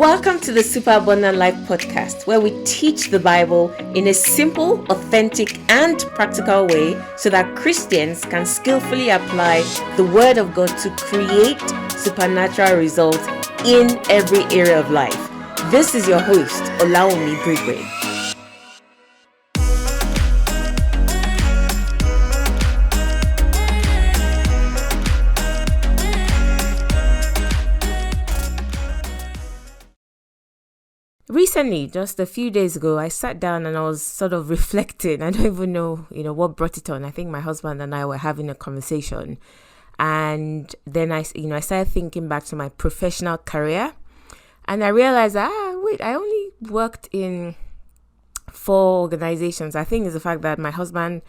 Welcome to the Super Abundant Life podcast, where we teach the Bible in a simple, authentic, and practical way so that Christians can skillfully apply the Word of God to create supernatural results in every area of life. This is your host, Olawumi Brigwe. Recently, just a few days ago, I sat down and I was sort of reflecting. I don't even know, what brought it on. I think my husband and I were having a conversation. And then I started thinking back to my professional career. And I realized, I only worked in 4 organizations. I think it's the fact that my husband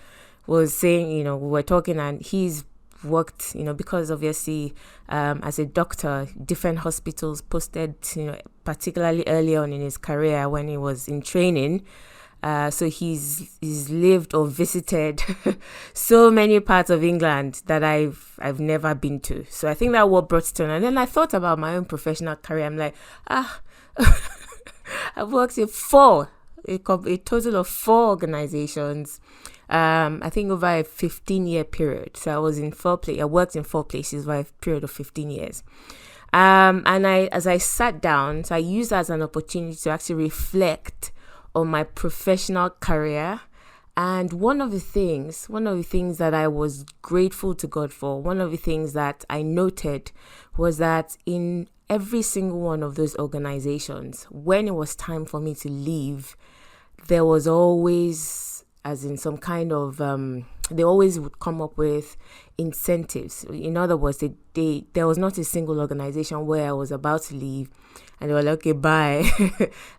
was saying, we were talking and he's worked, because obviously as a doctor, different hospitals posted, particularly early on in his career when he was in training. So he's lived or visited so many parts of England that I've never been to. So I think that what brought it on. And then I thought about my own professional career. I'm like, I've worked in a total of 4 organizations. I think over a 15-year period. So I worked in 4 places over a period of 15 years. And as I sat down, so I used that as an opportunity to actually reflect on my professional career. And one of the things that I was grateful to God for, one of the things that I noted was that in every single one of those organizations, when it was time for me to leave, there was always, as in some kind of, they always would come up with incentives. In other words, there was not a single organization where I was about to leave and they were like, okay, bye.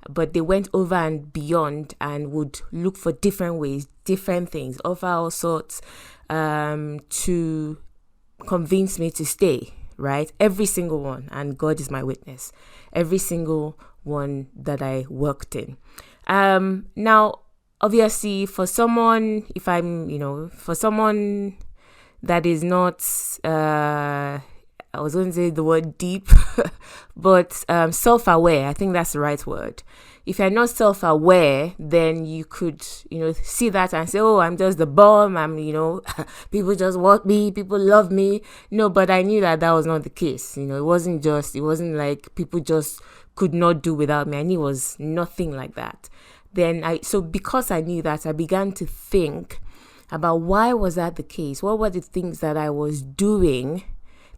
But they went over and beyond and would look for different ways, different things, offer all sorts to convince me to stay, right? Every single one. And God is my witness. Every single one that I worked in. Now, obviously, for someone that is not, I was going to say the word deep, but self-aware, I think that's the right word. If you're not self-aware, then you could, see that and say, oh, I'm just the bomb. People just want me. People love me. No, but I knew that was not the case. It wasn't like people just could not do without me. I knew it was nothing like that. So because I knew that, I began to think about why was that the case? What were the things that I was doing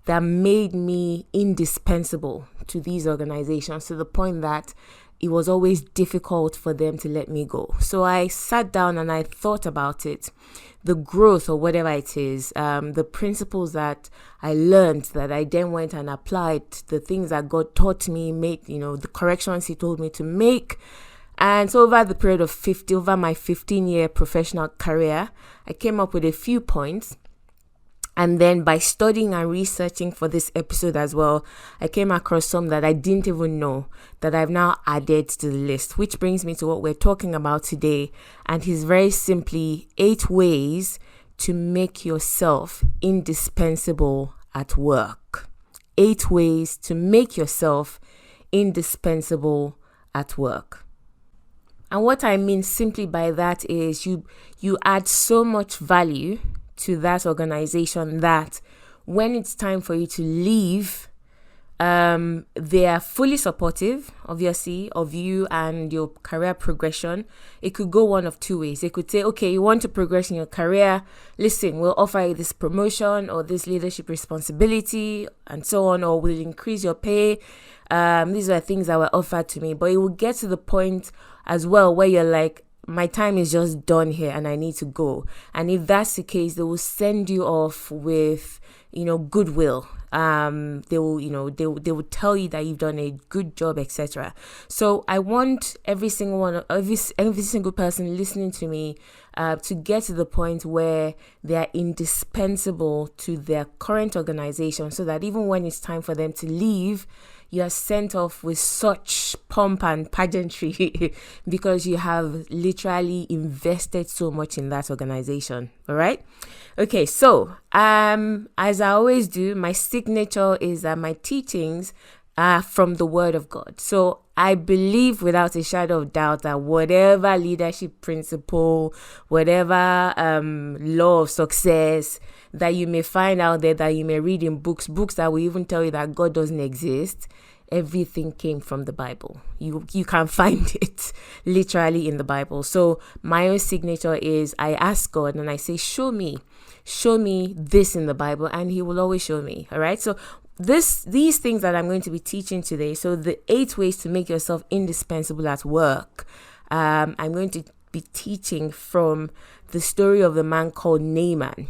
that made me indispensable to these organizations to the point that it was always difficult for them to let me go? So I sat down and I thought about it, the growth or whatever it is, the principles that I learned that I then went and applied, the things that God taught me, made, the corrections He told me to make. And so over the period of over my 15-year professional career, I came up with a few points. And then by studying and researching for this episode as well, I came across some that I didn't even know that I've now added to the list, which brings me to what we're talking about today. And it's very simply 8 ways to make yourself indispensable at work. 8 ways to make yourself indispensable at work. And what I mean simply by that is you add so much value to that organization that when it's time for you to leave, they are fully supportive, obviously, of you and your career progression. It could go one of 2 ways. They could say, okay, you want to progress in your career. Listen, we'll offer you this promotion or this leadership responsibility and so on, or we'll increase your pay. These are things that were offered to me. But it will get to the point as well where you're like, my time is just done here and I need to go. And if that's the case, they will send you off with, goodwill. They will tell you that you've done a good job, etc. So I want every single person listening to me to get to the point where they are indispensable to their current organization, so that even when it's time for them to leave, you are sent off with such pomp and pageantry because you have literally invested so much in that organization. All right. Okay. So, as I always do, my signature is that my teachings from the word of God. So I believe without a shadow of doubt that whatever leadership principle, whatever law of success that you may find out there, that you may read in books that will even tell you that God doesn't exist, everything came from the Bible. You can find it literally in the Bible. So my own signature is, I ask God and I say, show me this in the Bible, and he will always show me. All right. So these things that I'm going to be teaching today. So the 8 ways to make yourself indispensable at work. I'm going to be teaching from the story of the man called Naaman.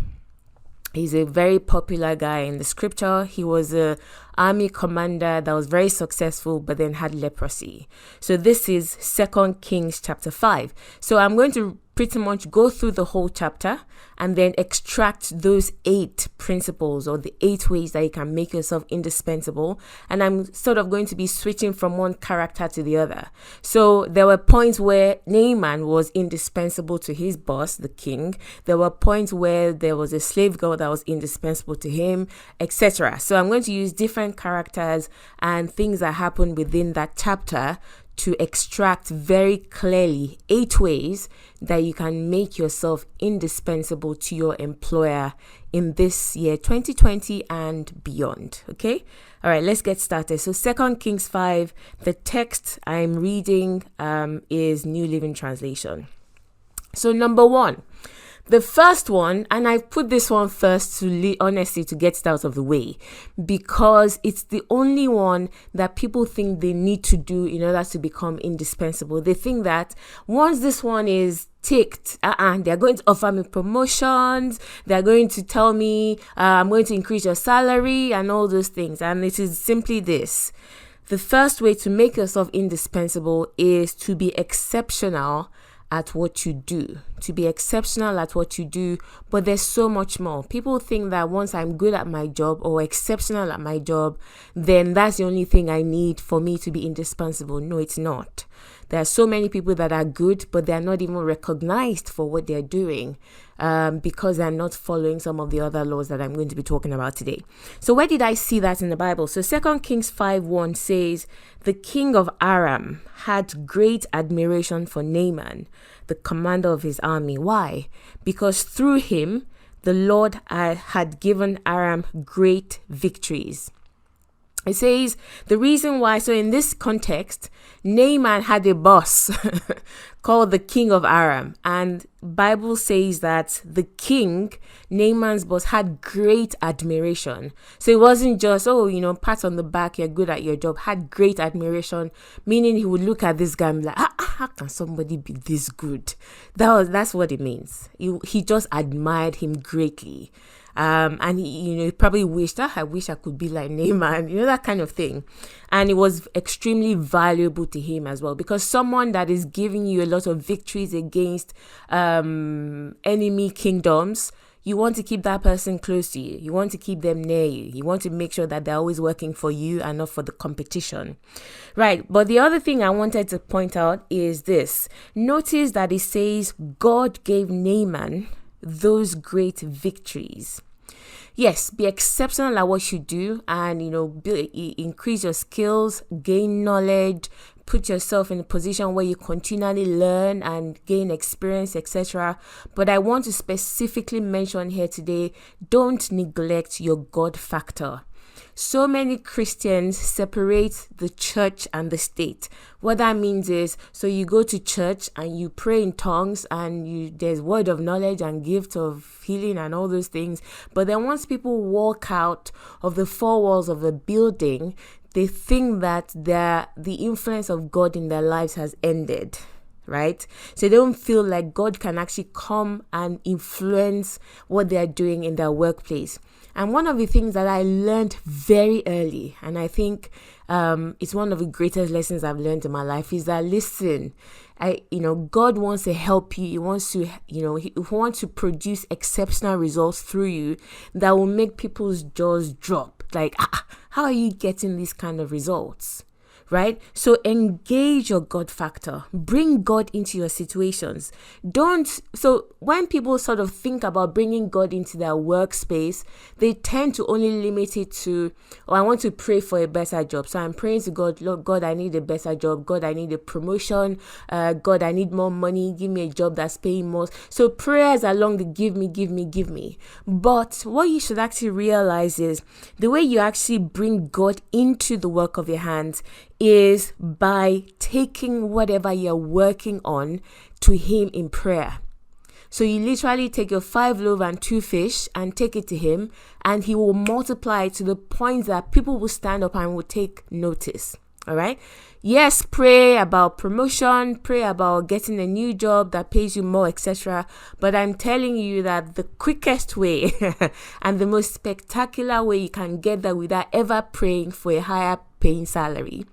He's a very popular guy in the scripture. He was a army commander that was very successful, but then had leprosy. So this is 2 Kings chapter 5. So I'm going to pretty much go through the whole chapter and then extract those 8 principles, or the 8 ways that you can make yourself indispensable. And I'm sort of going to be switching from one character to the other. So there were points where Naaman was indispensable to his boss, the king. There were points where there was a slave girl that was indispensable to him, etc. So I'm going to use different characters and things that happened within that chapter to extract very clearly 8 ways that you can make yourself indispensable to your employer in this year 2020 and beyond. Okay, all right, let's get started. So 2 Kings 5, the text I'm reading is New Living Translation. So number 1, the first one, and I put this one first honestly to get it out of the way, because it's the only one that people think they need to do in order to become indispensable. They think that once this one is ticked, they're going to offer me promotions, they're going to tell me I'm going to increase your salary and all those things. And it is simply this. The first way to make yourself indispensable is to be exceptional at what you do, but there's so much more. People think that once I'm good at my job or exceptional at my job, then that's the only thing I need for me to be indispensable. No, it's not. There are so many people that are good, but they're not even recognized for what they're doing because they're not following some of the other laws that I'm going to be talking about today. So where did I see that in the Bible? So 2 Kings 5:1 says, the king of Aram had great admiration for Naaman, the commander of his army. Why? Because through him, the Lord had given Aram great victories. It says the reason why, so in this context, Naaman had a boss called the king of Aram. And Bible says that the king, Naaman's boss, had great admiration. So it wasn't just, pat on the back, you're good at your job. Had great admiration, meaning he would look at this guy and be like, how can somebody be this good? That's what it means. He just admired him greatly. And he probably wished, I wish I could be like Naaman, that kind of thing. And it was extremely valuable to him as well, because someone that is giving you a lot of victories against enemy kingdoms, you want to keep that person close to you. You want to keep them near you. You want to make sure that they're always working for you and not for the competition. Right. But the other thing I wanted to point out is this. Notice that it says God gave Naaman those great victories. Yes, be exceptional at what you do and, increase your skills, gain knowledge, put yourself in a position where you continually learn and gain experience, etc. But I want to specifically mention here today, don't neglect your God factor. So many Christians separate the church and the state. What that means is, so you go to church and you pray in tongues and there's word of knowledge and gift of healing and all those things. But then once people walk out of the 4 walls of a building, they think that the influence of God in their lives has ended. Right? So they don't feel like God can actually come and influence what they're doing in their workplace. And one of the things that I learned very early, and I think it's one of the greatest lessons I've learned in my life, is that listen, God wants to help you. He wants to, he wants to produce exceptional results through you that will make people's jaws drop. Like, how are you getting these kind of results? right? So engage your God factor. Bring God into your situations. So when people sort of think about bringing God into their workspace, they tend to only limit it to, I want to pray for a better job. So I'm praying to God, Lord God, I need a better job. God, I need a promotion. God, I need more money. Give me a job that's paying more. So prayers along the give me. But what you should actually realize is the way you actually bring God into the work of your hands is by taking whatever you're working on to Him in prayer. So you literally take your 5 loaves and 2 fish and take it to Him, and He will multiply it to the point that people will stand up and will take notice. All right. Yes, pray about promotion, pray about getting a new job that pays you more, etc. But I'm telling you that the quickest way and the most spectacular way you can get that without ever praying for a higher paying salary,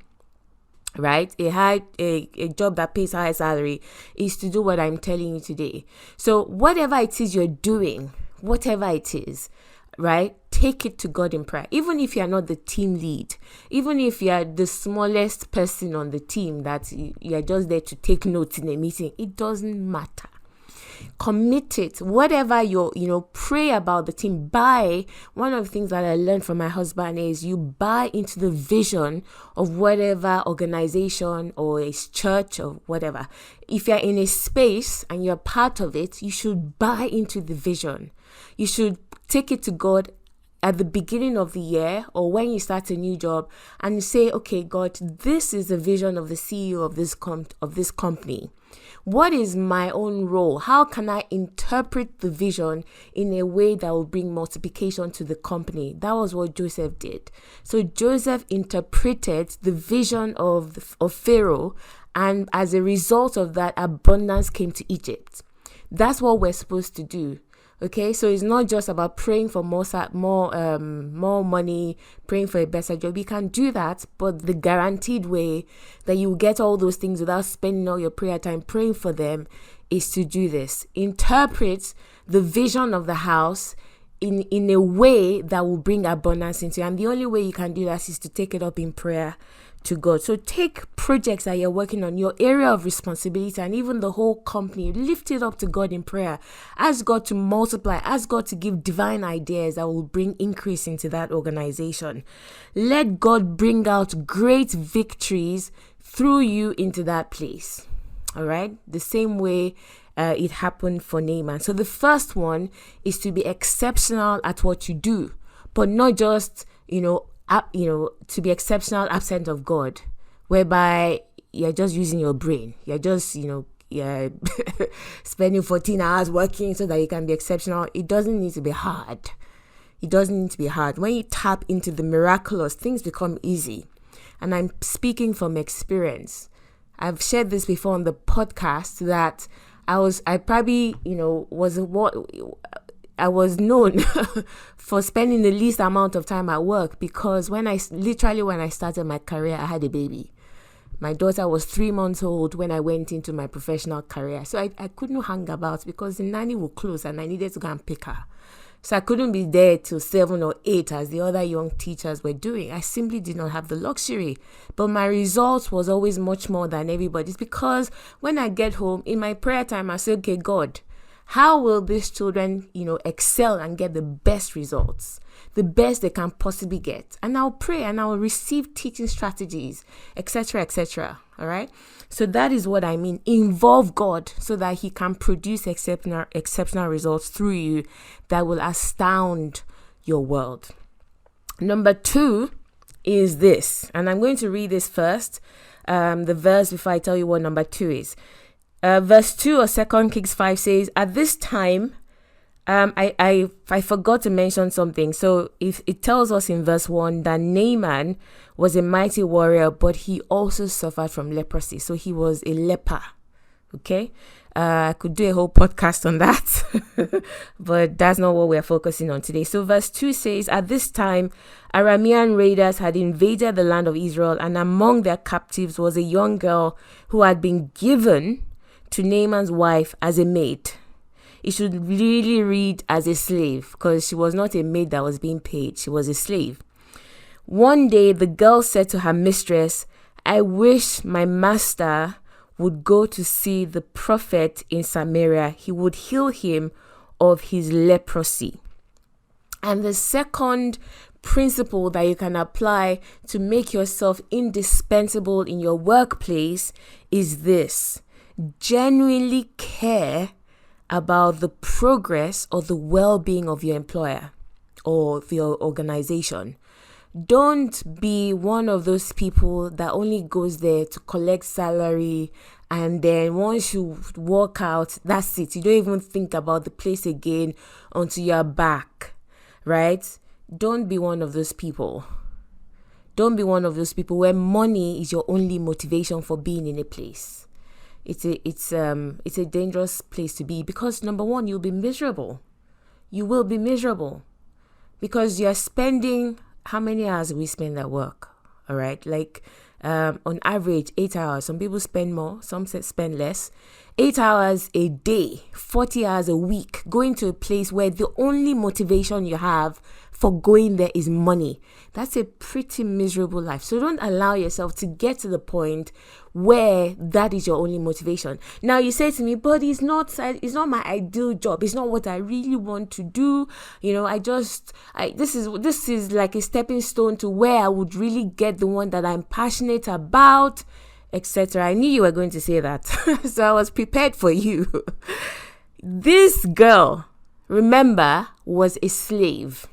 right? A job that pays higher salary is to do what I'm telling you today. So whatever it is you're doing, whatever it is, right? Take it to God in prayer. Even if you're not the team lead, even if you're the smallest person on the team, that you're just there to take notes in a meeting, it doesn't matter. Commit it. Whatever pray about the team. One of the things that I learned from my husband is you buy into the vision of whatever organization or a church or whatever. If you're in a space and you're part of it, you should buy into the vision. You should take it to God at the beginning of the year or when you start a new job and you say, okay, God, this is the vision of the CEO of this company. What is my own role? How can I interpret the vision in a way that will bring multiplication to the company? That was what Joseph did. So Joseph interpreted the vision of Pharaoh, and as a result of that, abundance came to Egypt. That's what we're supposed to do. Okay, so it's not just about praying for more money, praying for a better job. You can do that, but the guaranteed way that you will get all those things without spending all your prayer time praying for them is to do this. Interpret the vision of the house in a way that will bring abundance into you. And the only way you can do that is to take it up in prayer to God. So take projects that you're working on, your area of responsibility, and even the whole company, lift it up to God in prayer. Ask God to multiply, ask God to give divine ideas that will bring increase into that organization. Let God bring out great victories through you into that place. All right, the same way it happened for Naaman. So the first one is to be exceptional at what you do, but not just to be exceptional absent of God, whereby you're just using your brain. You're just, spending 14 hours working so that you can be exceptional. It doesn't need to be hard. When you tap into the miraculous, things become easy. And I'm speaking from experience. I've shared this before on the podcast that I was known for spending the least amount of time at work, because when I started my career, I had a baby. My daughter was 3 months old when I went into my professional career. So I couldn't hang about because the nanny would close and I needed to go and pick her. So I couldn't be there till 7 or 8 as the other young teachers were doing. I simply did not have the luxury. But my result was always much more than everybody's, because when I get home in my prayer time, I say, okay, God, how will these children, excel and get the best results, the best they can possibly get? And I'll pray and I'll receive teaching strategies, etc., etc. All right. So that is what I mean. Involve God so that He can produce exceptional results through you that will astound your world. Number 2 is this, and I'm going to read this first, the verse, before I tell you what number 2 is. Verse 2 of 2 Kings 5 says, at this time, I forgot to mention something. So if it tells us in verse 1 that Naaman was a mighty warrior, but he also suffered from leprosy. So he was a leper. Okay. I could do a whole podcast on that, but that's not what we're focusing on today. So verse 2 says, at this time, Aramean raiders had invaded the land of Israel, and among their captives was a young girl who had been given to Naaman's wife as a maid. It should really read as a slave, because she was not a maid that was being paid. She was a slave. One day, the girl said to her mistress, I wish my master would go to see the prophet in Samaria. He would heal him of his leprosy. And the second principle that you can apply to make yourself indispensable in your workplace is this: genuinely care about the progress or the well-being of your employer or of your organization. Don't be one of those people that only goes there to collect salary, and then once you walk out, that's it. You don't even think about the place again until you're back, right? Don't be one of those people. Don't be one of those people where money is your only motivation for being in a place. It's a dangerous place to be, because number one, you'll be miserable. You will be miserable because you're spending, how many hours we spend at work? All right. Like, on average, 8 hours. Some people spend more, some spend less. 8 hours a day, 40 hours a week, going to a place where the only motivation you have for going there is money. That's a pretty miserable life. So don't allow yourself to get to the point where that is your only motivation. Now you say to me, but it's not my ideal job. It's not what I really want to do. You know, this is like a stepping stone to where I would really get the one that I'm passionate about, etc. I knew you were going to say that. So I was prepared for you. This girl, remember, was a slave.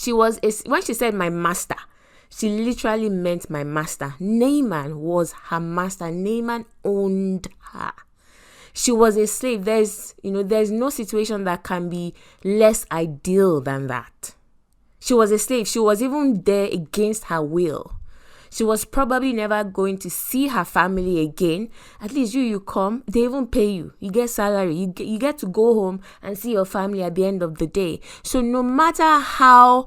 When she said my master, she literally meant my master. Naaman was her master. Naaman owned her. She was a slave. There's no situation that can be less ideal than that. She was a slave. She was even there against her will. She was probably never going to see her family again. At least you come, they even pay you. You get salary. You get to go home and see your family at the end of the day. So no matter how,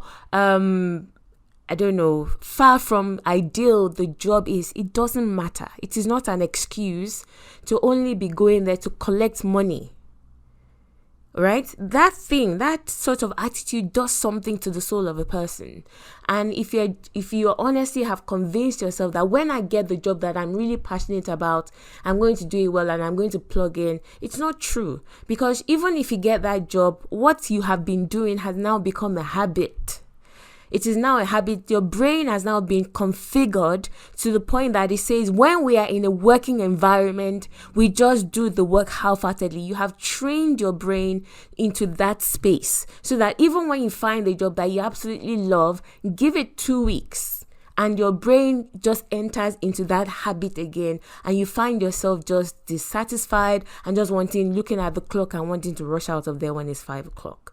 far from ideal the job is, it doesn't matter. It is not an excuse to only be going there to collect money. Right? That sort of attitude does something to the soul of a person. And if you honestly have convinced yourself that when I get the job that I'm really passionate about, I'm going to do it well and I'm going to plug in, it's not true. Because even if you get that job, what you have been doing has now become a habit. It is now a habit. Your brain has now been configured to the point that it says when we are in a working environment, we just do the work half-heartedly. You have trained your brain into that space so that even when you find a job that you absolutely love, give it 2 weeks and your brain just enters into that habit again, and you find yourself just dissatisfied and just looking at the clock and wanting to rush out of there when it's 5 o'clock.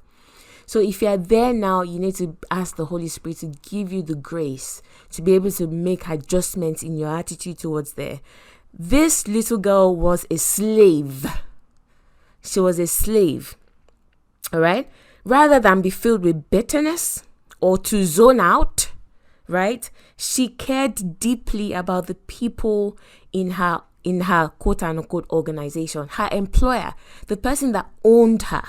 So if you're there now, you need to ask the Holy Spirit to give you the grace to be able to make adjustments in your attitude towards there. This little girl was a slave. She was a slave. All right. Rather than be filled with bitterness or to zone out, right? She cared deeply about the people in her quote unquote organization, her employer, the person that owned her.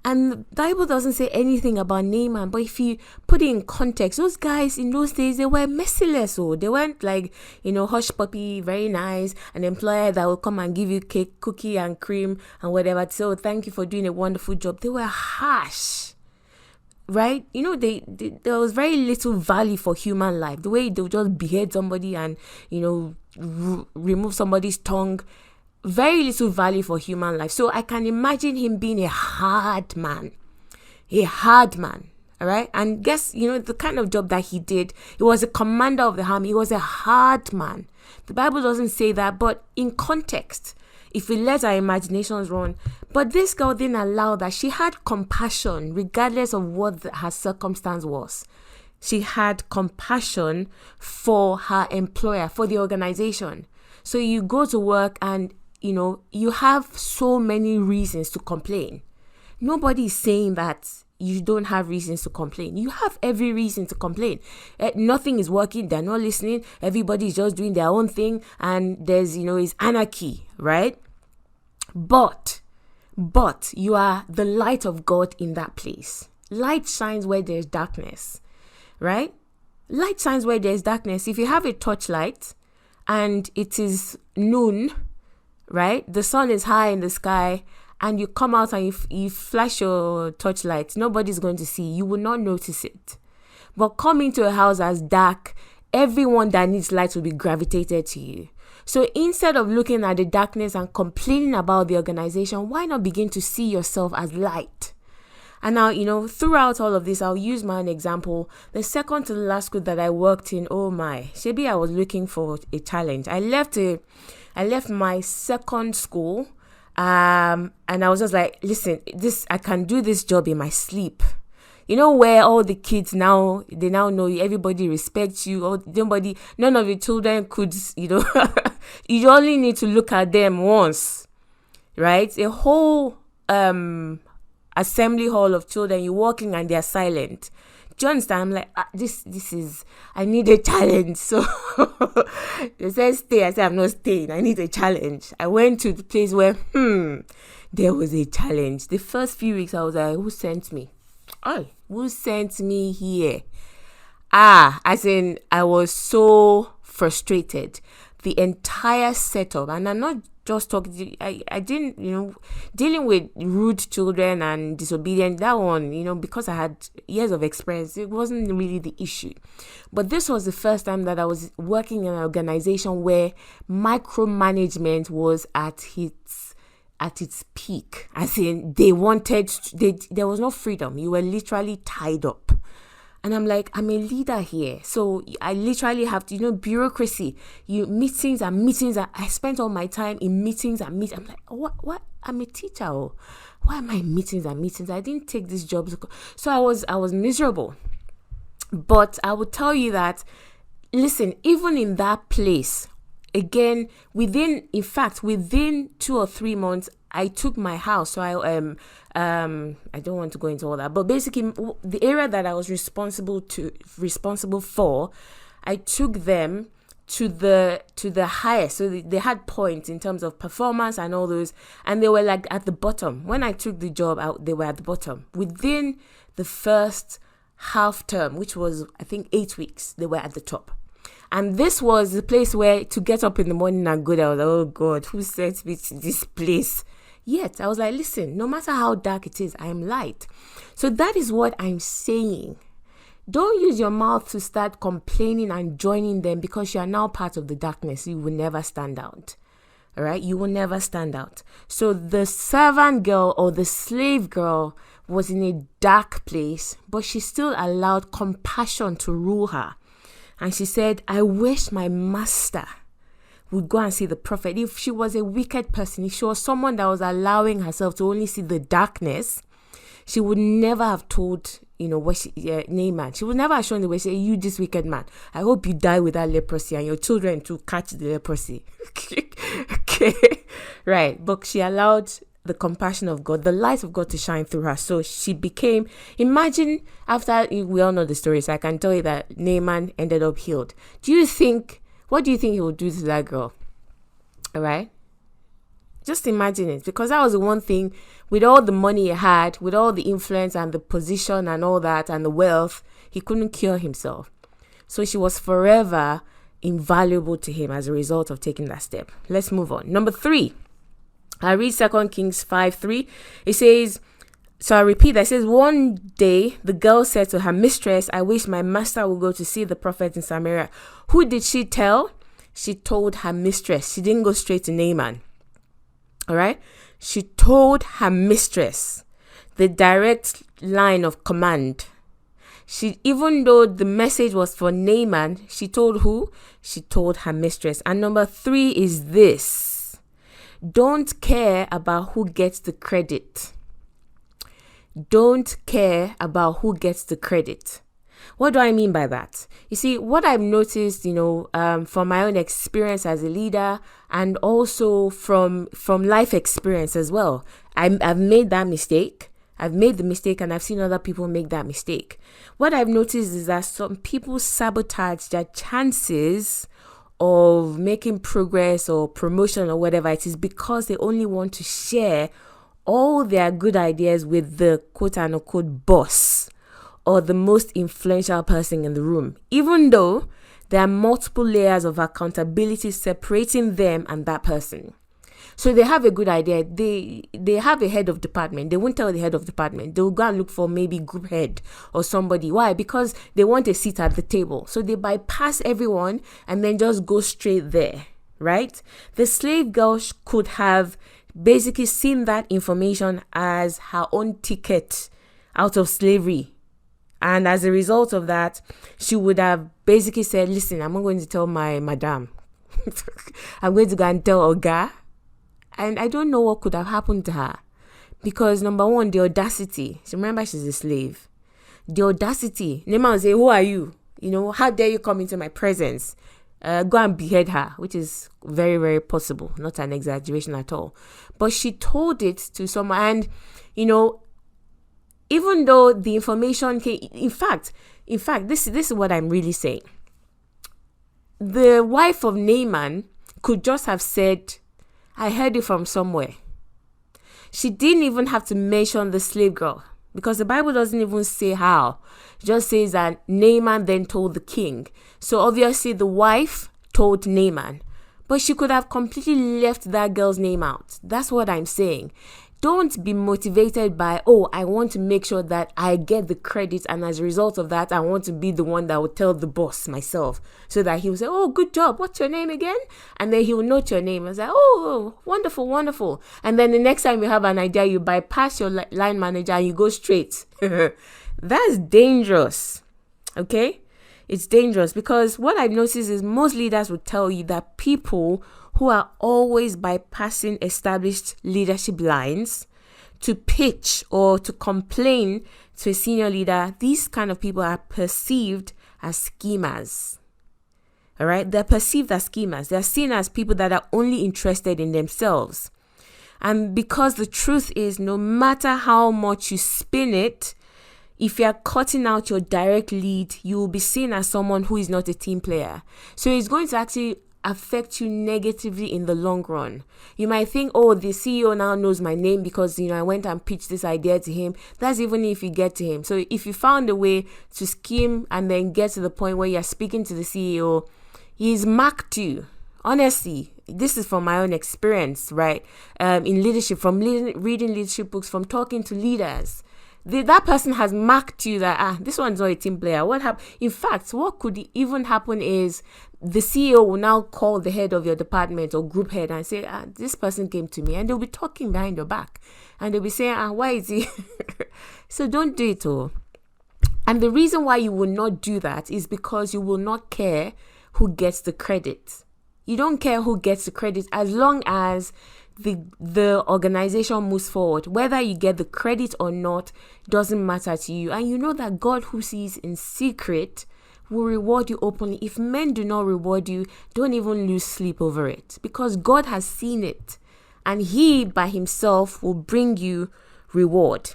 And the Bible doesn't say anything about Naaman, but if you put it in context, those guys in those days, they were merciless. So they weren't like, hush puppy, very nice, an employer that will come and give you cake, cookie and cream and whatever. So thank you for doing a wonderful job. They were harsh, right? There was very little value for human life. The way they would just behead somebody and, remove somebody's tongue. Very little value for human life. So I can imagine him being a hard man. All right. And guess, the kind of job that he did, he was a commander of the army. He was a hard man. The Bible doesn't say that, but in context, if we let our imaginations run. But this girl didn't allow that. She had compassion regardless of what her circumstance was. She had compassion for her employer, for the organization. So you go to work and you have so many reasons to complain. Nobody is saying that you don't have reasons to complain. You have every reason to complain. Nothing is working. They're not listening. Everybody's just doing their own thing. And there's, is anarchy, right? But you are the light of God in that place. Light shines where there's darkness, right? Light shines where there's darkness. If you have a torchlight and it is noon, right? The sun is high in the sky and you come out and you flash your torchlight. Nobody's going to see. You will not notice it. But come into a house as dark, everyone that needs light will be gravitated to you. So instead of looking at the darkness and complaining about the organization, why not begin to see yourself as light? And now, throughout all of this, I'll use my own example. The second to the last school that I worked in, oh my, maybe I was looking for a challenge. I left my second school, and I was just like, listen, I can do this job in my sleep. Where all the kids now know you, everybody respects you, or none of your children could, you only need to look at them once, right? A whole assembly hall of children, you're walking and they're silent. Do you understand? I'm like, this is, I need a challenge. So they said stay. I said, I'm not staying. I need a challenge. I went to the place where, there was a challenge. The first few weeks, I was like, who sent me? Oh, who sent me here? As in, I was so frustrated. The entire setup, and I'm not just talking, I didn't, dealing with rude children and disobedient, that one, because I had years of experience, it wasn't really the issue. But this was the first time that I was working in an organization where micromanagement was at its peak. As in, there was no freedom. You were literally tied up. And I'm like, I'm a leader here. So I literally have to, bureaucracy, meetings and meetings. I spent all my time in meetings and meetings. I'm like, what? I'm a teacher. Why am I in meetings and meetings? I didn't take this job. So I was miserable. But I would tell you that, listen, even in that place, again, within 2 or 3 months, I took my house. So I don't want to go into all that, but basically the area that I was responsible for, I took them to the highest. So they had points in terms of performance and all those, and they were like at the bottom. When I took the job out, they were at the bottom. Within the first half term, which was I think 8 weeks, they were at the top. And this was the place where to get up in the morning and go there, I was like, oh God, who sent me to this place? Yet I was like, listen, no matter how dark it is, I am light. So that is what I'm saying. Don't use your mouth to start complaining and joining them because you are now part of the darkness. You will never stand out. All right? You will never stand out. So the servant girl or the slave girl was in a dark place, but she still allowed compassion to rule her. And she said, I wish my master would go and see the prophet. If she was a wicked person, if she was someone that was allowing herself to only see the darkness, she would never have told, Naaman. She would never have shown the way, say, you this wicked man, I hope you die with that leprosy and your children to catch the leprosy. Okay. Right. But she allowed the compassion of God, the light of God to shine through her. So she became, imagine after, we all know the story, so I can tell you that Naaman ended up healed. What do you think he would do to that girl? All right. Just imagine it, because that was the one thing, with all the money he had, with all the influence and the position and all that and the wealth, he couldn't cure himself. So she was forever invaluable to him as a result of taking that step. Let's move on. Number 3, I read 2 Kings 5:3. It says, so I repeat, it says, one day the girl said to her mistress, I wish my master would go to see the prophet in Samaria. Who did she tell? She told her mistress. She didn't go straight to Naaman. All right. She told her mistress, the direct line of command. Even though the message was for Naaman, she told who? She told her mistress. And number 3 is this. Don't care about who gets the credit. Don't care about who gets the credit. What do I mean by that? You see, what I've noticed, from my own experience as a leader and also from life experience as well, I've made that mistake. I've made the mistake and I've seen other people make that mistake. What I've noticed is that some people sabotage their chances of making progress or promotion or whatever it is because they only want to share all their good ideas with the quote unquote boss or the most influential person in the room, even though there are multiple layers of accountability separating them and that person. So they have a good idea. They have a head of department. They won't tell the head of department. They'll go and look for maybe group head or somebody. Why? Because they want a seat at the table. So they bypass everyone and then just go straight there, right? The slave girl could have basically seen that information as her own ticket out of slavery. And as a result of that, she would have basically said, listen, I'm not going to tell my madam. I'm going to go and tell Oga. And I don't know what could have happened to her. Because number one, the audacity. So remember, she's a slave. The audacity. Nema will say, who are you? How dare you come into my presence? Go and behead her, which is very, very possible. Not an exaggeration at all. But she told it to someone. And, even though the information came, in fact, this is what I'm really saying. The wife of Naaman could just have said, I heard it from somewhere. She didn't even have to mention the slave girl because the Bible doesn't even say how. It just says that Naaman then told the king. So obviously the wife told Naaman, but she could have completely left that girl's name out. That's what I'm saying. Don't be motivated by, I want to make sure that I get the credit. And as a result of that, I want to be the one that will tell the boss myself so that he will say, good job. What's your name again? And then he will note your name and say, wonderful, wonderful. And then the next time you have an idea, you bypass your line manager and you go straight. That's dangerous. Okay? It's dangerous because what I've noticed is most leaders will tell you that people who are always bypassing established leadership lines to pitch or to complain to a senior leader, these kind of people are perceived as schemers. All right? They're perceived as schemers. They're seen as people that are only interested in themselves. And because the truth is, no matter how much you spin it, if you're cutting out your direct lead, you will be seen as someone who is not a team player. So it's going to actually affect you negatively in the long run. You might think, the CEO now knows my name because, I went and pitched this idea to him. That's even if you get to him. So if you found a way to scheme and then get to the point where you're speaking to the CEO, he's marked you. Honestly, this is from my own experience, right? In leadership, from reading leadership books, from talking to leaders. That person has marked you that, this one's not a team player. What happened? In fact, what could even happen is the CEO will now call the head of your department or group head and say, this person came to me, and they'll be talking behind your back and they'll be saying, why is he? So don't do it all. And the reason why you will not do that is because you will not care who gets the credit. You don't care who gets the credit as long as the organization moves forward. Whether you get the credit or not doesn't matter to you. And you know that God who sees in secret will reward you openly. If men do not reward you, don't even lose sleep over it, because God has seen it and he by himself will bring you reward.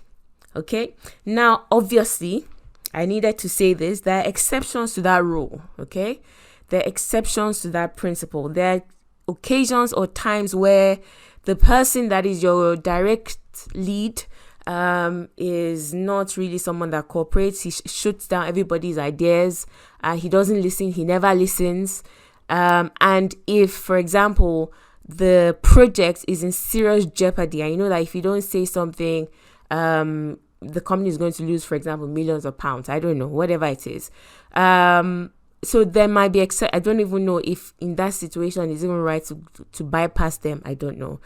Okay. Now, obviously, I needed to say this. There are exceptions to that rule. Okay. There are exceptions to that principle. There are occasions or times where the person that is your direct lead is not really someone that cooperates. He shuts down everybody's ideas. He doesn't listen. He never listens. And if, for example, the project is in serious jeopardy, and you know that if you don't say something, the company is going to lose, for example, millions of pounds. I don't know, whatever it is. So there might be, I don't even know if in that situation it's even right to bypass them. I don't know.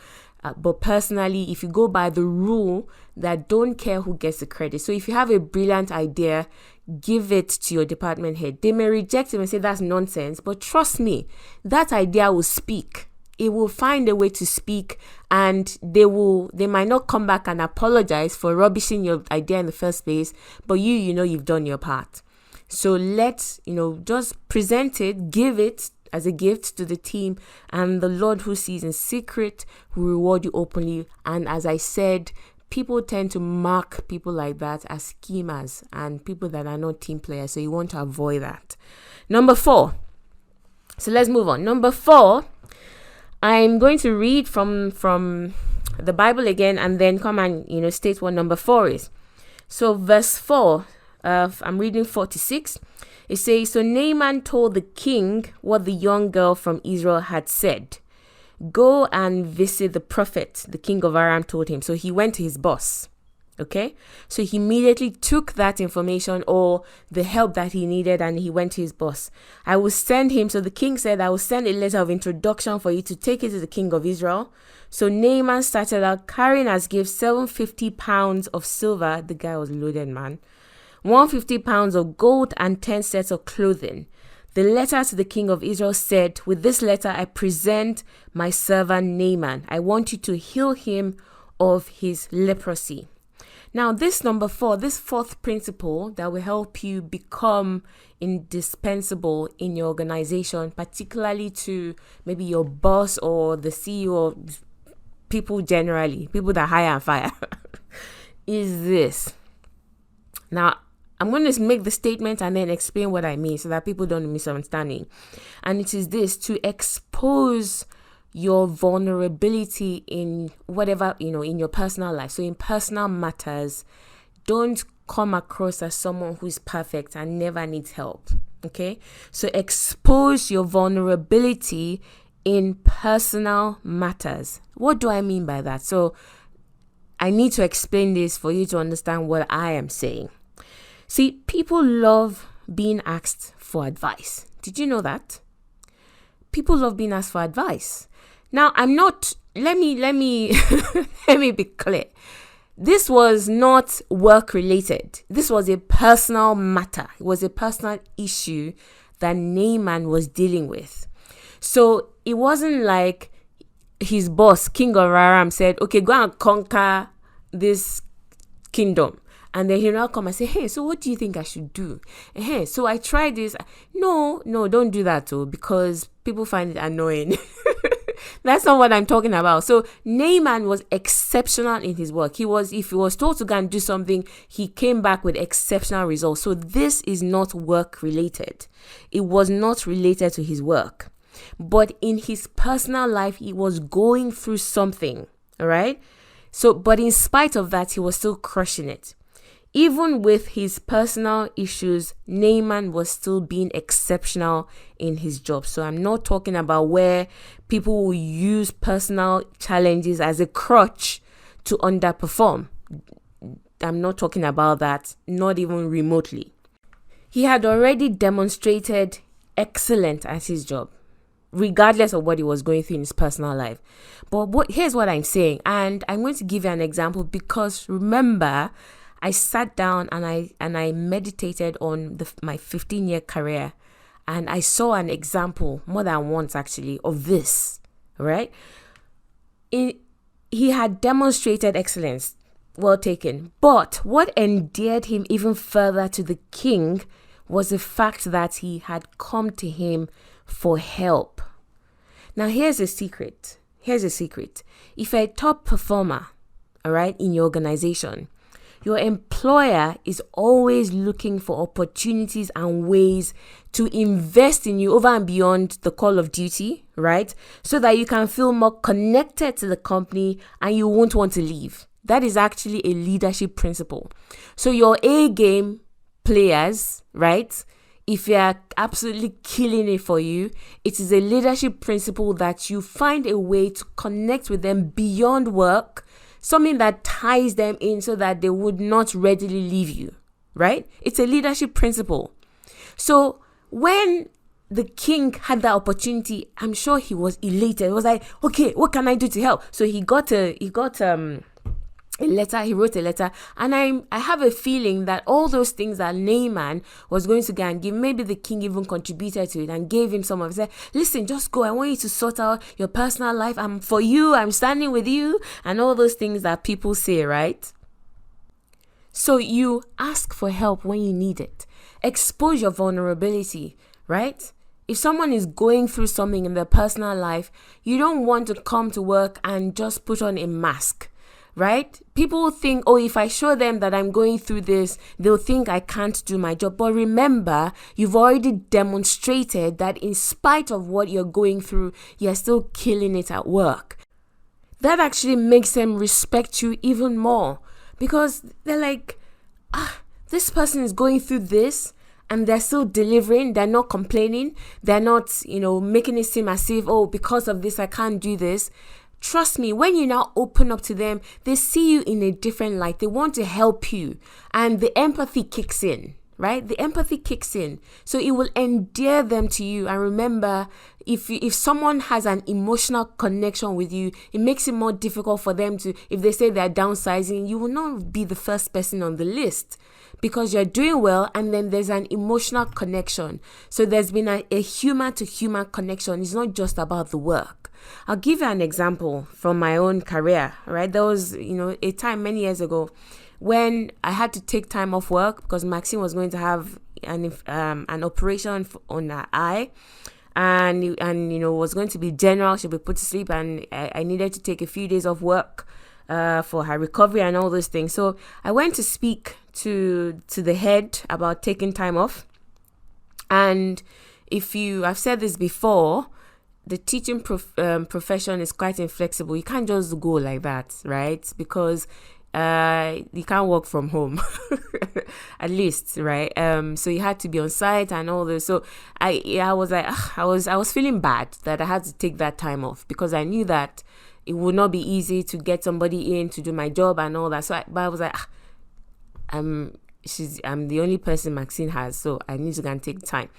But personally, if you go by the rule that don't care who gets the credit. So if you have a brilliant idea, give it to your department head. They may reject it and say that's nonsense. But trust me, that idea will speak. It will find a way to speak, and they might not come back and apologize for rubbishing your idea in the first place. But you've done your part. So just present it, give it as a gift to the team, and the Lord who sees in secret will reward you openly. And as I said, people tend to mark people like that as schemers and people that are not team players. So you want to avoid that. Number 4. So let's move on. Number 4, I'm going to read from the Bible again and then come and state what number 4 is. So verse 4. I'm reading 46. It says, so Naaman told the king what the young girl from Israel had said. Go and visit the prophet, the king of Aram told him. So he went to his boss. Okay, so he immediately took that information or the help that he needed and he went to his boss. I will send him. So the king said, I will send a letter of introduction for you to take it to the king of Israel. So Naaman started out carrying as gifts 750 pounds of silver. The guy was loaded, man. 150 pounds of gold and 10 sets of clothing. The letter to the king of Israel said, with this letter, I present my servant Naaman. I want you to heal him of his leprosy. Now, this number 4, this fourth principle that will help you become indispensable in your organization, particularly to maybe your boss or the CEO or people generally, people that hire and fire, is this. Now, I'm going to make the statement and then explain what I mean so that people don't misunderstand. And it is this: to expose your vulnerability in whatever, in your personal life. So in personal matters, don't come across as someone who's perfect and never needs help. Okay. So expose your vulnerability in personal matters. What do I mean by that? So I need to explain this for you to understand what I am saying. See, people love being asked for advice. Did you know that? People love being asked for advice. Now, I'm not, let me let me be clear. This was not work related. This was a personal matter. It was a personal issue that Naaman was dealing with. So it wasn't like his boss, King of Aram, said, okay, go and conquer this kingdom. And then he'll now come and say, hey, so what do you think I should do? Hey, so I tried this. No, don't do that too, because people find it annoying. That's not what I'm talking about. So Naaman was exceptional in his work. If he was told to go and do something, he came back with exceptional results. So this is not work related. It was not related to his work. But in his personal life, he was going through something. All right. So, but in spite of that, he was still crushing it. Even with his personal issues, Naaman was still being exceptional in his job. So I'm not talking about where people will use personal challenges as a crutch to underperform. I'm not talking about that, not even remotely. He had already demonstrated excellence at his job, regardless of what he was going through in his personal life. But here's what I'm saying, and I'm going to give you an example because remember, I sat down and I meditated on my 15-year career, and I saw an example more than once actually of this, right? He had demonstrated excellence, well taken. But what endeared him even further to the king was the fact that he had come to him for help. Now here's a secret. If you're a top performer, all right, in your organization, your employer is always looking for opportunities and ways to invest in you over and beyond the call of duty, right? So that you can feel more connected to the company and you won't want to leave. That is actually a leadership principle. So your A game players, right? If you're absolutely killing it for you, it is a leadership principle that you find a way to connect with them beyond work, something that ties them in so that they would not readily leave you, right? It's a leadership principle. So when the king had that opportunity, I'm sure he was elated. He was like, okay, what can I do to help? So he got a letter. He wrote a letter, and I have a feeling that all those things that Naaman was going to go and give, maybe the king even contributed to it and gave him some of it. Said, listen, just go. I want you to sort out your personal life. I'm for you. I'm standing with you, and all those things that people say, right? So you ask for help when you need it. Expose your vulnerability, right? If someone is going through something in their personal life, you don't want to come to work and just put on a mask. Right? People think, oh, if I show them that I'm going through this, they'll think I can't do my job. But remember, you've already demonstrated that in spite of what you're going through, you're still killing it at work. That actually makes them respect you even more because they're like, this person is going through this and they're still delivering. They're not complaining. They're not, making it seem as if, oh, because of this, I can't do this. Trust me, when you now open up to them, they see you in a different light. They want to help you. And the empathy kicks in, right? The empathy kicks in. So it will endear them to you. And remember, if someone has an emotional connection with you, it makes it more difficult for them to, if they say they're downsizing, you will not be the first person on the list because you're doing well, and then there's an emotional connection. So there's been a human to human connection. It's not just about the work. I'll give you an example from my own career, right? There was, a time many years ago when I had to take time off work because Maxine was going to have an operation on her eye, and was going to be general. She'll be put to sleep, and I needed to take a few days off work for her recovery and all those things. So I went to speak to the head about taking time off. And I've said this before, the teaching profession is quite inflexible. You can't just go like that, right? Because you can't work from home, at least, right? So you had to be on site and all this. So I was like, I was feeling bad that I had to take that time off because I knew that it would not be easy to get somebody in to do my job and all that. So I was like, I'm the only person Maxine has, so I need to go and take time.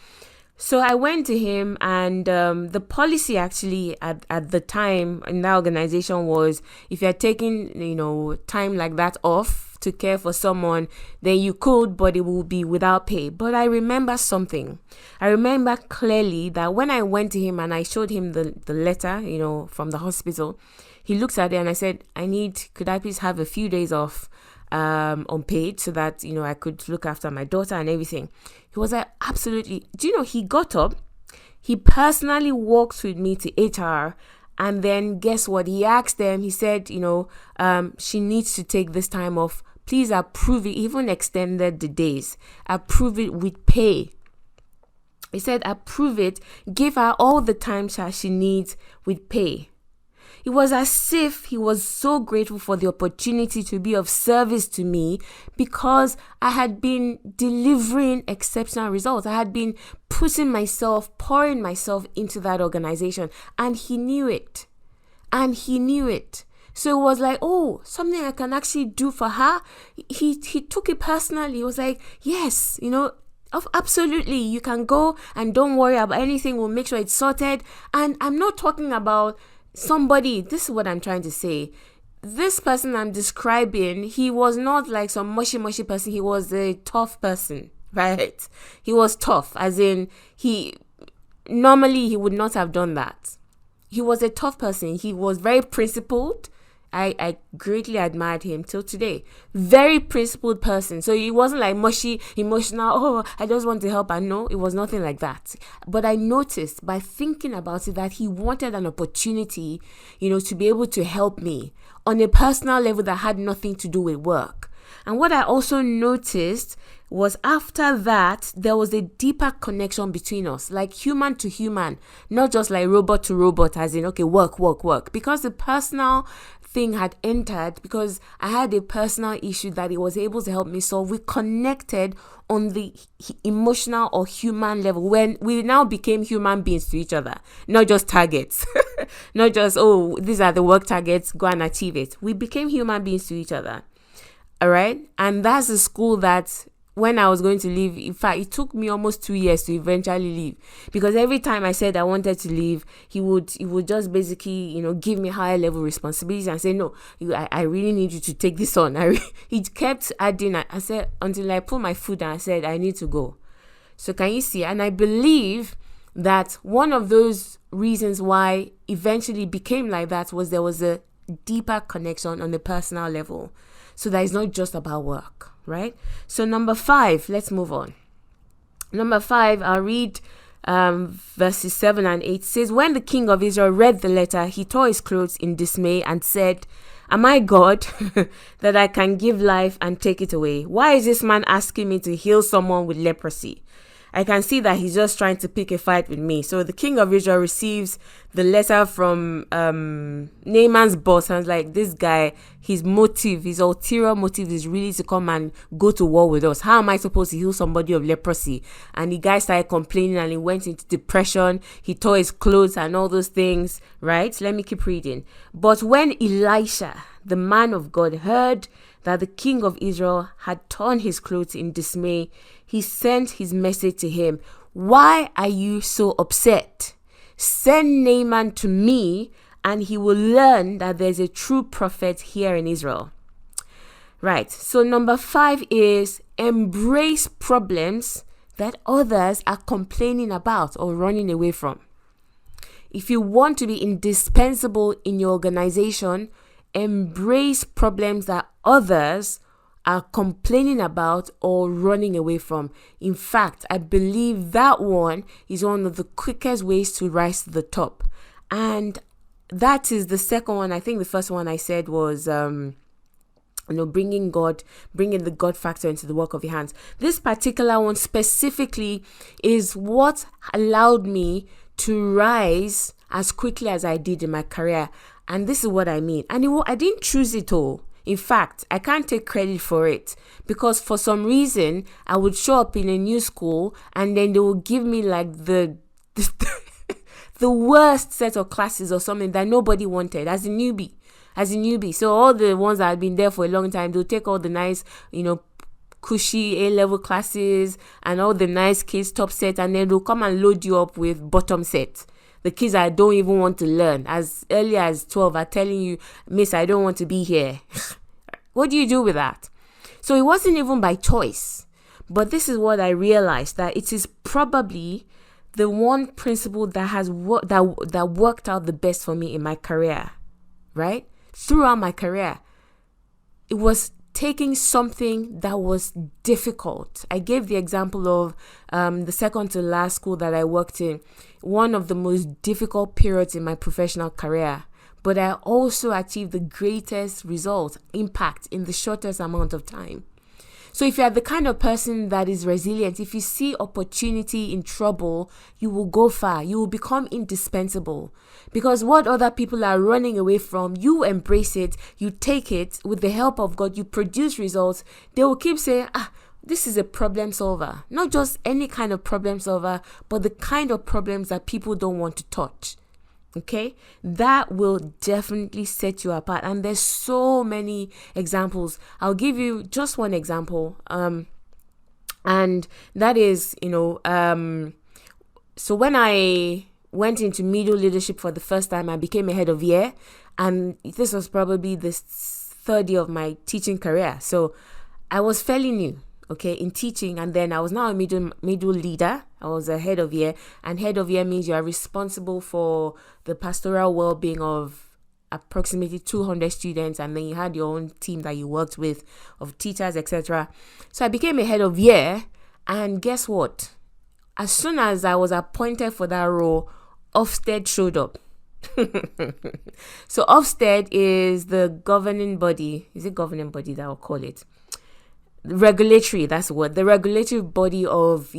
So I went to him, and the policy actually at the time in that organization was, if you're taking time like that off to care for someone, then you could, but it will be without pay. But I remember something. I remember clearly that when I went to him and I showed him the letter, from the hospital, he looked at it and I said, could I please have a few days off unpaid so that I could look after my daughter and everything. He was like, absolutely. Do you know, he got up, he personally walked with me to HR, and then guess what? He asked them, he said, she needs to take this time off. Please approve it. Even extended the days. Approve it with pay. He said, approve it. Give her all the time she needs with pay. It was as if he was so grateful for the opportunity to be of service to me because I had been delivering exceptional results. I had been pouring myself into that organization, and he knew it. So it was like, oh, something I can actually do for her. He took it personally. He was like, yes, absolutely, you can go and don't worry about anything. We'll make sure it's sorted. And I'm not talking about somebody, this is what I'm trying to say. This person I'm describing, he was not like some mushy person. He was a tough person, right? He was tough, as in normally he would not have done that. He was a tough person. He was very principled. I greatly admired him till today. Very principled person. So he wasn't like mushy, emotional, oh, I just want to help. I know it was nothing like that. But I noticed by thinking about it that he wanted an opportunity, to be able to help me on a personal level that had nothing to do with work. And what I also noticed was after that, there was a deeper connection between us, like human to human, not just like robot to robot, as in, okay, work. Because the personal thing had entered, because I had a personal issue that he was able to help me solve. We connected on the emotional or human level when we now became human beings to each other, not just targets, not just, oh, these are the work targets, go and achieve it. We became human beings to each other. All right. And that's the school that when I was going to leave, in fact, it took me almost 2 years to eventually leave, because every time I said I wanted to leave, he would just basically, give me higher level responsibilities and say, no, I really need you to take this on. He kept adding, I said, until I put my foot down, I said, I need to go. So can you see? And I believe that one of those reasons why eventually became like that was there was a deeper connection on the personal level. So that it's not just about work, right? So number 5, let's move on. Number 5, I'll read verses 7 and 8. It says, when the king of Israel read the letter, he tore his clothes in dismay and said, am I God that I can give life and take it away? Why is this man asking me to heal someone with leprosy? I can see that he's just trying to pick a fight with me. So the king of Israel receives the letter from Naaman's boss, and I was like, this guy, his ulterior motive is really to come and go to war with us. How am I supposed to heal somebody of leprosy? And the guy started complaining and he went into depression. He tore his clothes and all those things, right? Let me keep reading. But when Elisha, the man of God, heard that the king of Israel had torn his clothes in dismay, he sent his message to him. Why are you so upset? Send Naaman to me, and he will learn that there's a true prophet here in Israel. Right. So number 5 is embrace problems that others are complaining about or running away from. If you want to be indispensable in your organization, embrace problems that others are complaining about or running away from. In fact, I believe that one is one of the quickest ways to rise to the top. And that is the second one. I think the first one I said was, bringing the God factor into the work of your hands. This particular one specifically is what allowed me to rise as quickly as I did in my career. And this is what I mean. And I didn't choose it all. In fact, I can't take credit for it because for some reason I would show up in a new school and then they would give me like the worst set of classes or something that nobody wanted as a newbie. So all the ones that had been there for a long time, they'll take all the nice, cushy A-level classes and all the nice kids top set, and then they'll come and load you up with bottom set. The kids I don't even want to learn. As early as 12 are telling you, Miss, I don't want to be here. What do you do with that? So it wasn't even by choice. But this is what I realized, that it is probably the one principle that has that worked out the best for me in my career, right? Throughout my career, it was taking something that was difficult. I gave the example of the second to last school that I worked in, one of the most difficult periods in my professional career. But I also achieved the greatest result, impact in the shortest amount of time. So if you are the kind of person that is resilient, if you see opportunity in trouble, you will go far. You will become indispensable. Because what other people are running away from, you embrace it, you take it with the help of God, you produce results. They will keep saying, this is a problem solver. Not just any kind of problem solver, but the kind of problems that people don't want to touch. Okay, that will definitely set you apart. And there's so many examples. I'll give you just one example. And that is, so when I went into middle leadership for the first time, I became a head of year. And this was probably the third year of my teaching career. So I was fairly new, in teaching. And then I was now a middle leader. I was a head of year, and head of year means you are responsible for the pastoral well-being of approximately 200 students, and then you had your own team that you worked with of teachers, etc. So I became a head of year, and guess what? As soon as I was appointed for that role, Ofsted showed up. So Ofsted is the governing body. Is it governing body that I'll call it? Regulatory, that's the word, the regulatory body of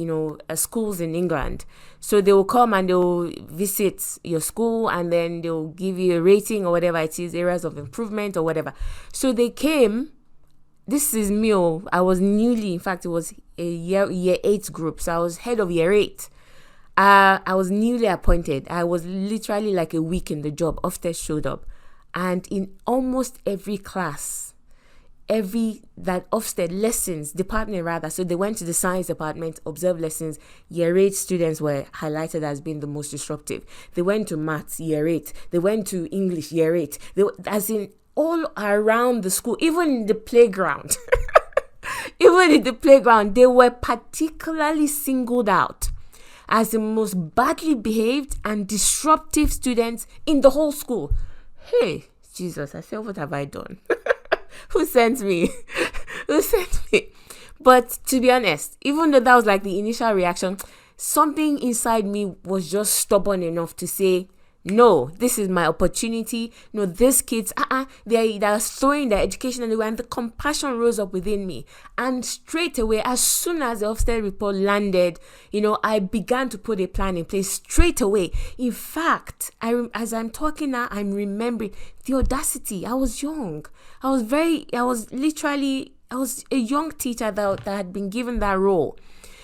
schools in England. So they will come and they'll visit your school, and then they'll give you a rating or whatever it is, areas of improvement or whatever. So they came. This is me. I was newly, in fact, it was a year 8 group, so I was head of year 8. I was newly appointed. I was literally like a week in the job. Ofsted showed up, and in almost every class, that Ofsted lessons department rather, so they went to the science department, observed lessons. Year 8 students were highlighted as being the most disruptive. They went to maths, year 8. They went to English, year 8. As in all around the school, even in the playground. They were particularly singled out as the most badly behaved and disruptive students in the whole school. Hey, Jesus, I feel, what have I done? Who sent me? But to be honest, even though that was like the initial reaction, something inside me was just stubborn enough to say, No, this is my opportunity. No, these kids, they're throwing their education away, and the compassion rose up within me. And straight away, as soon as the Ofsted report landed, I began to put a plan in place straight away. In fact, as I'm talking now, I'm remembering the audacity. I was young. I was a young teacher that had been given that role.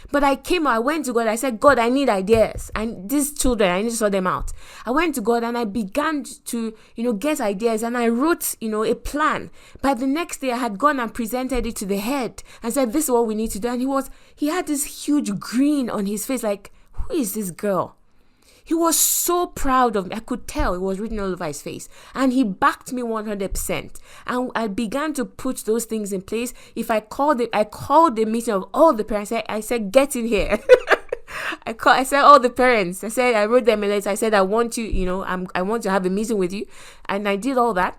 But I went to God, I said, God, I need ideas. And these children, I need to sort them out. I went to God and I began to, get ideas, and I wrote, a plan. By the next day, I had gone and presented it to the head and said, this is what we need to do. And he had this huge grin on his face, like, who is this girl? He was so proud of me. I could tell it was written all over his face. And he backed me 100%. And I began to put those things in place. I called the meeting of all the parents. I said, get in here. I said, all the parents. I wrote them a letter. I said, I want you, I want to have a meeting with you. And I did all that.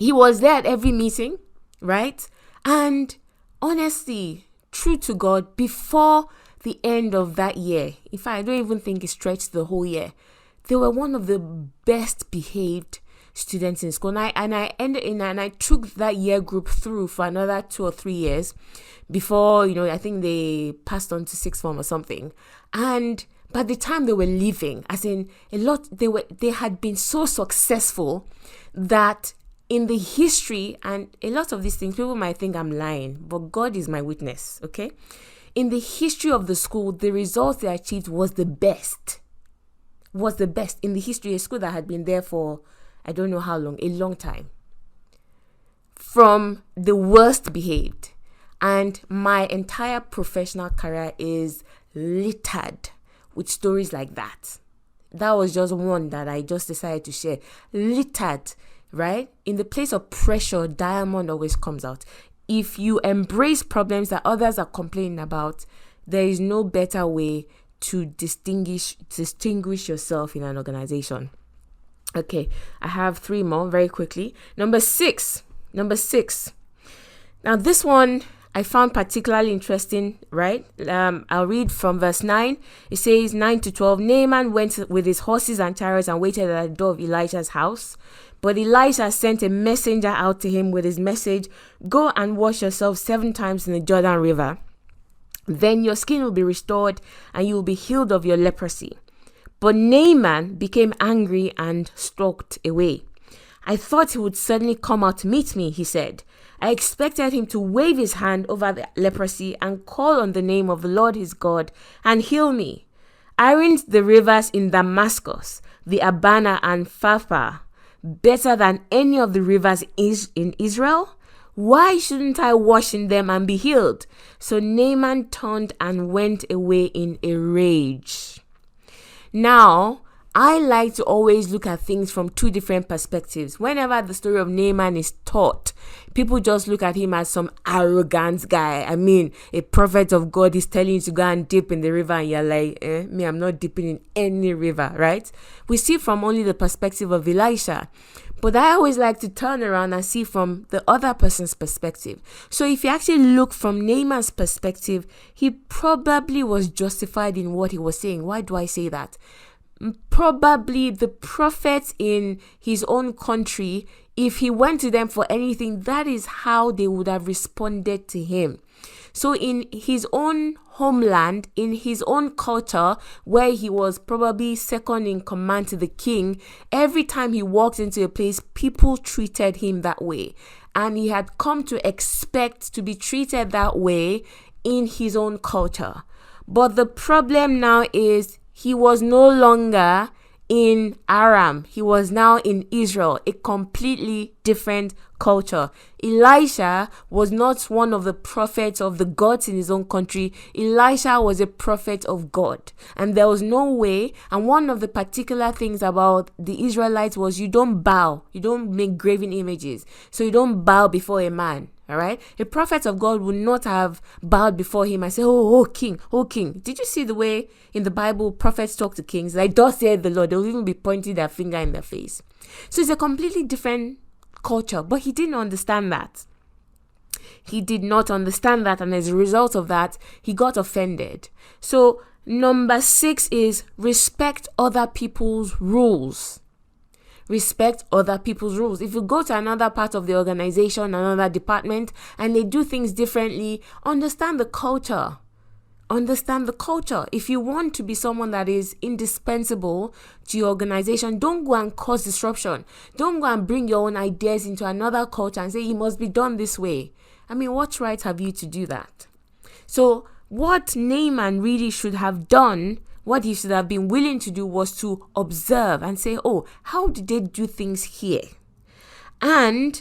He was there at every meeting, right? And honestly, true to God, before the end of that year, in fact, I don't even think it stretched the whole year, they were one of the best behaved students in school. And I took that year group through for another 2 or 3 years before, I think they passed on to sixth form or something. And by the time they were leaving, they had been so successful that in the history, and a lot of these things, people might think I'm lying, but God is my witness, okay? In the history of the school, the results they achieved was the best. In the history, a school that had been there for, I don't know how long, a long time. From the worst behaved. And my entire professional career is littered with stories like that. That was just one that I just decided to share. Littered, right? In the place of pressure, diamond always comes out. If you embrace problems that others are complaining about, there is no better way to distinguish yourself in an organization. Okay, I have 3 more very quickly. Number six. Now this one I found particularly interesting, right? I'll read from verse 9. It says 9 to 12. Naaman went with his horses and chariots and waited at the door of Elisha's house. But Elisha sent a messenger out to him with his message, go and wash yourself 7 times in the Jordan River. Then your skin will be restored and you will be healed of your leprosy. But Naaman became angry and stalked away. I thought he would suddenly come out to meet me, he said. I expected him to wave his hand over the leprosy and call on the name of the Lord his God and heal me. Aren't the rivers in Damascus, the Abana and Pharpar, better than any of the rivers in Israel? Why shouldn't I wash in them and be healed? So Naaman turned and went away in a rage. Now, I like to always look at things from 2 different perspectives. Whenever the story of Naaman is taught, people just look at him as some arrogant guy. I mean, a prophet of God is telling you to go and dip in the river and you're like, me, I'm not dipping in any river, right? We see from only the perspective of Elisha. But I always like to turn around and see from the other person's perspective. So if you actually look from Naaman's perspective, he probably was justified in what he was saying. Why do I say that? Probably the prophets in his own country, if he went to them for anything, that is how they would have responded to him. So in his own homeland, in his own culture, where he was probably second in command to the king, every time he walked into a place, people treated him that way. And he had come to expect to be treated that way in his own culture. But the problem now is he was no longer in Aram. He was now in Israel, a completely different culture. Elisha was not one of the prophets of the gods in his own country. Elisha was a prophet of God. And there was no way. And one of the particular things about the Israelites was you don't bow. You don't make graven images. So you don't bow before a man. All right. A prophet of God would not have bowed before him and say, oh, king, oh, king. Did you see the way in the Bible prophets talk to kings? Like, thus saith the Lord. They'll even be pointing their finger in their face. So it's a completely different culture. But he didn't understand that. He did not understand that. And as a result of that, he got offended. So Number 6 is respect other people's rules. Respect other people's rules. If you go to another part of the organization, another department, and they do things differently, understand the culture. Understand the culture. If you want to be someone that is indispensable to your organization, don't go and cause disruption. Don't go and bring your own ideas into another culture and say it must be done this way. I mean, what right have you to do that? So what Naaman really should have done, what he should have been willing to do, was to observe and say, oh, how did they do things here? And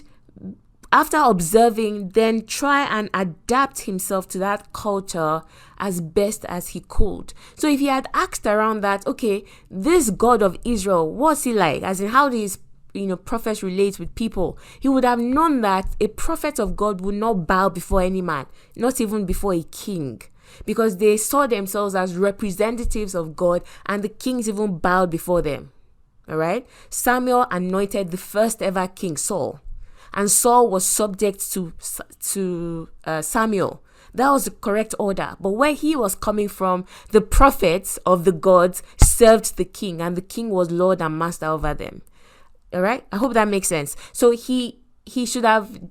after observing, then try and adapt himself to that culture as best as he could. So if he had asked around that, okay, this God of Israel, what's he like? As in, how do his prophets relate with people? He would have known that a prophet of God would not bow before any man, not even before a king, because they saw themselves as representatives of God, and the kings even bowed before them. All right. Samuel anointed the first ever king, Saul. And Saul was subject to Samuel. That was the correct order. But where he was coming from, the prophets of the gods served the king, and the king was Lord and master over them. All right? I hope that makes sense. So he should have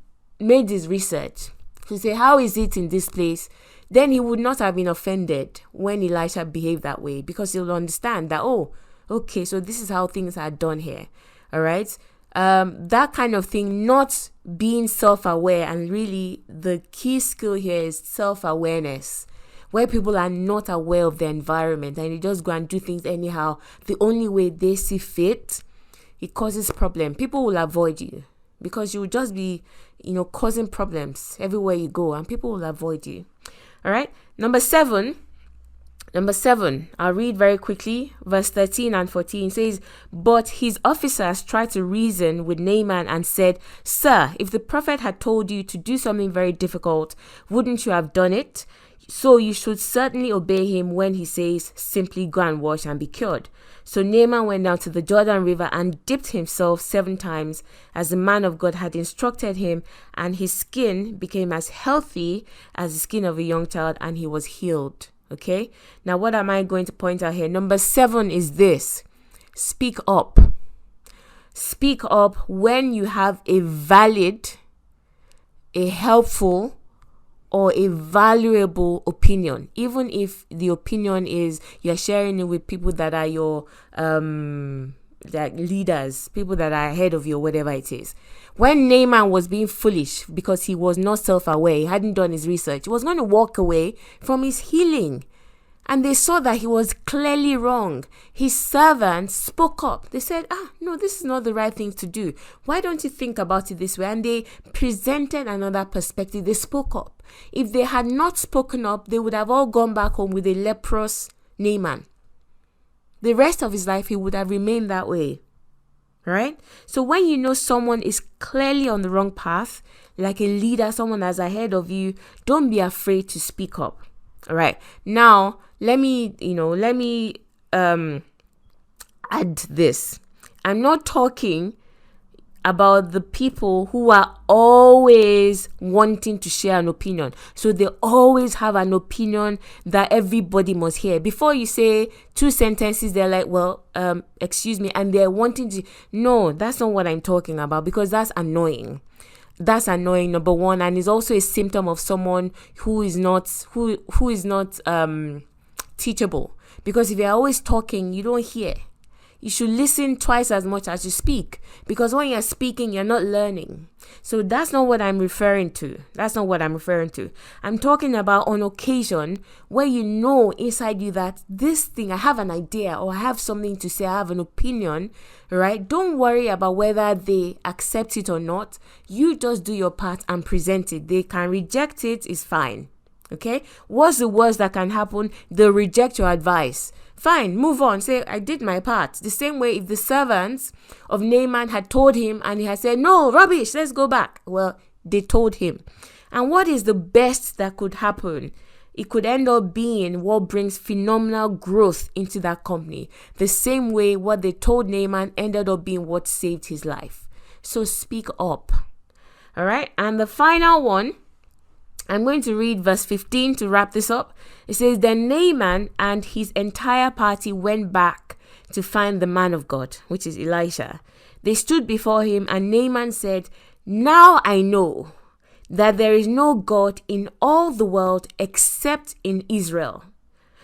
made his research to say, how is it in this place? Then he would not have been offended when Elisha behaved that way, because he'll understand that, oh, okay, so this is how things are done here. All right? That kind of thing, not being self-aware, and really the key skill here is self-awareness, where people are not aware of the environment and they just go and do things anyhow, the only way they see fit. It causes problem. People will avoid you because you will just be, causing problems everywhere you go, and people will avoid you. All right. Number seven, I'll read very quickly. Verse 13 and 14 says, but his officers tried to reason with Naaman and said, sir, if the prophet had told you to do something very difficult, wouldn't you have done it? So you should certainly obey him when he says, simply go and wash and be cured. So Naaman went down to the Jordan River and dipped himself 7 times as the man of God had instructed him, and his skin became as healthy as the skin of a young child, and he was healed. Okay, now what am I going to point out here? Number 7 is this: speak up. Speak up when you have a valid, a helpful, or a valuable opinion, even if the opinion is you're sharing it with people that are your leaders, people that are ahead of you, or whatever it is. When Naaman was being foolish because he was not self-aware, he hadn't done his research, he was going to walk away from his healing. And they saw that he was clearly wrong. His servants spoke up. They said, no, this is not the right thing to do. Why don't you think about it this way? And they presented another perspective. They spoke up. If they had not spoken up, they would have all gone back home with a leprous Naaman. The rest of his life, he would have remained that way. Right? So when you know someone is clearly on the wrong path, like a leader, someone that's ahead of you, don't be afraid to speak up. All right. Now, let me add this. I'm not talking about the people who are always wanting to share an opinion. So they always have an opinion that everybody must hear. Before you say 2 sentences, they're like, well, excuse me. And they're wanting to. No, that's not what I'm talking about, because that's annoying. That's annoying, number 1, and is also a symptom of someone who is not teachable. Because if you're always talking, you don't hear. You should listen twice as much as you speak, because when you're speaking, you're not learning. So that's not what I'm referring to. I'm talking about on occasion where you know inside you that this thing, I have an idea, or I have something to say, I have an opinion, right? Don't worry about whether they accept it or not. You just do your part and present it. They can reject it, it's fine. Okay? What's the worst that can happen? They'll reject your advice. Fine, move on. Say, I did my part. The same way if the servants of Naaman had told him and he had said, no, rubbish, let's go back. Well, they told him. And what is the best that could happen? It could end up being what brings phenomenal growth into that company. The same way what they told Naaman ended up being what saved his life. So speak up. All right. And the final one I'm going to read verse 15 to wrap this up. It says, Then Naaman and his entire party went back to find the man of God, which is Elisha. They stood before him, and Naaman said, Now I know that there is no God in all the world except in Israel.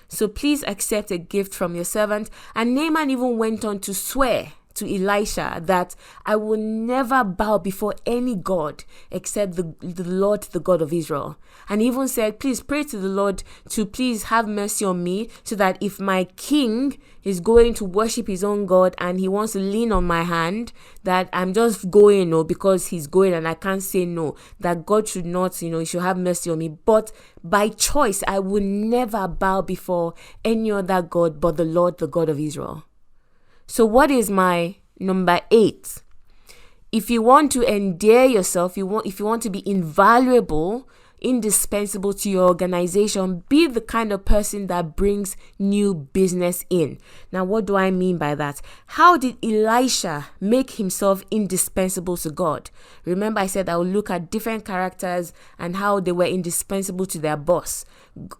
So please accept a gift from your servant. And Naaman even went on to swear to Elisha that I will never bow before any God except the Lord, the God of Israel. And he even said, please pray to the Lord to please have mercy on me, so that if my king is going to worship his own God and he wants to lean on my hand, that I'm just going, because he's going and I can't say no, that God should not, he should have mercy on me. But by choice, I will never bow before any other God but the Lord, the God of Israel. So what is my number 8? If you want to endear yourself, if you want to be invaluable, indispensable to your organization, be the kind of person that brings new business in. Now, what do I mean by that? How did Elisha make himself indispensable to God? Remember, I said I will look at different characters and how they were indispensable to their boss.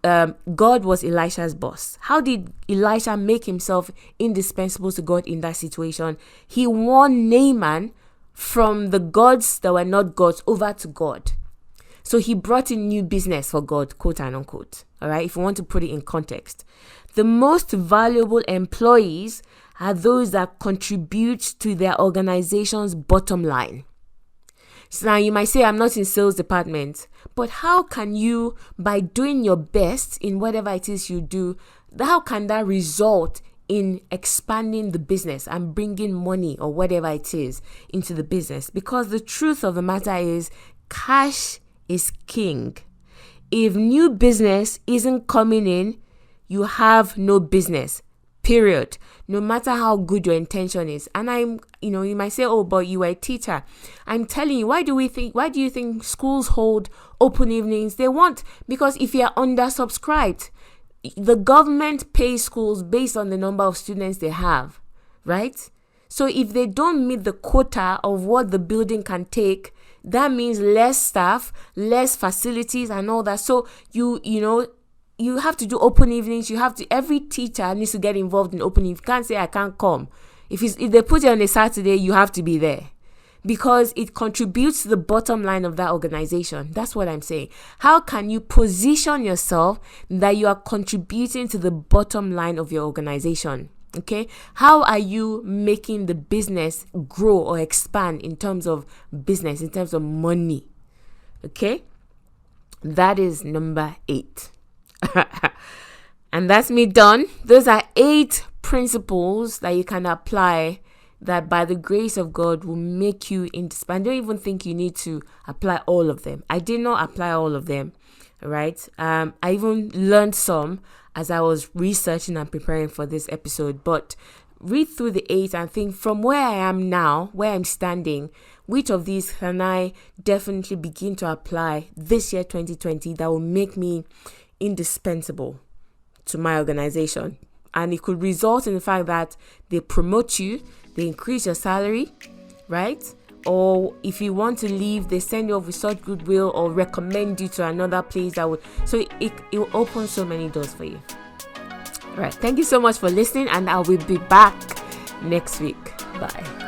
God was Elisha's boss. How did Elisha make himself indispensable to God in that situation? He won Naaman from the gods that were not gods over to God. So he brought in new business for God, quote and unquote. All right, if you want to put it in context. The most valuable employees are those that contribute to their organization's bottom line. So now you might say, I'm not in sales department, but how can you, by doing your best in whatever it is you do, how can that result in expanding the business and bringing money or whatever it is into the business? Because the truth of the matter is, cash is king. If new business isn't coming in, you have no business, period. No matter how good your intention is. And you might say, oh, but you are a teacher. I'm telling you, why do you think schools hold open evenings? Because if you're undersubscribed, the government pays schools based on the number of students they have, right? So if they don't meet the quota of what the building can take, that means less staff, less facilities and all that. So you have to do open evenings. Every teacher needs to get involved in open evenings. You can't say I can't come. If they put it on a Saturday, you have to be there, because it contributes to the bottom line of that organization. That's what I'm saying. How can you position yourself that you are contributing to the bottom line of your organization? Okay, how are you making the business grow or expand in terms of business, in terms of money? Okay, that is number 8. And that's me done. Those are 8 principles that you can apply that by the grace of God will make you indispensable. I don't even think you need to apply all of them. I did not apply all of them, right? I even learned some as I was researching and preparing for this episode, but read through the 8 and think, from where I am now, where I'm standing, which of these can I definitely begin to apply this year 2020 that will make me indispensable to my organization? And it could result in the fact that they promote you, they increase your salary, right? Or if you want to leave, they send you off with such goodwill or recommend you to another place that would. So it will open so many doors for you. All right. Thank you so much for listening, and I will be back next week. Bye.